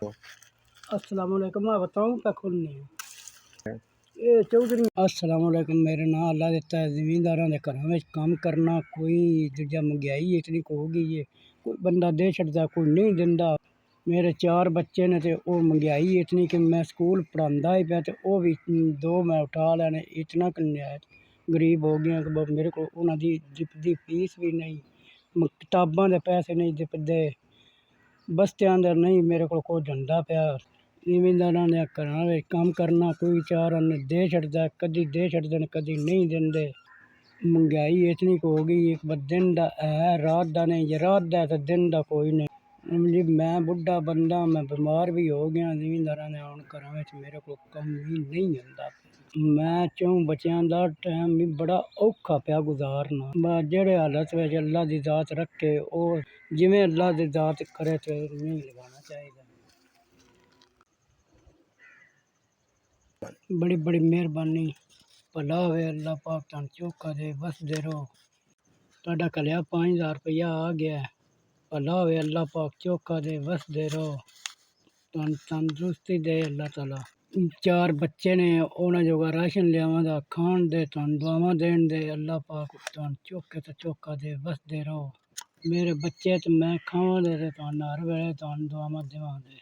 अस्सलाम वालेकुम। मैं बताऊँ क्या खुलनी ये चौधरी। अस्सलाम वालेकुम। मेरा नाम अल्लाह दिता है। ज़मींदारां दे घरां विच कम करना कोई दूजा महंगाई इतनी हो गई है, कोई बंदा दे छड्डदा कोई नहीं दिंदा। मेरे 4 बच्चे ने ते ओह महंगाई इतनी कि मैं स्कूल पढ़ांदा ही पिया ते ओह भी 2 मैं उठा लैने। इतना गरीब हो गया कि मेरे को उन्हां दी दिपदी फीस भी नहीं, किताबां दे पैसे नहीं दिपदे, बस्तियां दा नहीं मेरे कोल कुछ होंदा पिया। ज़मींदारां दे घरां विच कम करना कोई चारा ने दे छड्डदा, कदी दे छड्डदे ने कदी नहीं दिंदे। महंगाई इतनी हो गई है, दिन दा है रात दा नहीं, जे रात दा है ते दिन दा कोई नहीं। जी मैं बुढ़ा बंदा, मैं बीमार भी हो गया। ज़मींदारां दे हुण घरां विच मेरे कोल कम ही नहीं हुंदा। मैं 4 बच्चों का टाइम भी बड़ा औखा पिया गुजारना। बस जेह्ड़े हालत विच अल्लाह दी ज़ात रखे ओह जिवें अल्लाह दी ज़ात करे ते उवें लगाना चाहिदा। बड़ी बड़ी मेहरबानी। भला होवे अल्लाह पाक तुहानू चौखा दे, वसदे रहो। तुहाडा घल्लेआ 5000 रुपया आ गया है। भला होवे अल्लाह पाक चौखा दे, वसदे रहो। तुहानू तंदरुस्ती दे अल्लाह ताला। 4 बच्चे ने उन्हां जोगा राशन लिआवांदा, खाण दे, तुहानू दुआवां देण दे। अल्लाह पाक तुहानू चौखे ते चौखा दे, वसदे रहो। मेरे बच्चे ते मैं खावां दे ते तुहानू हर वेले तुहानू दुआवां देवां दे।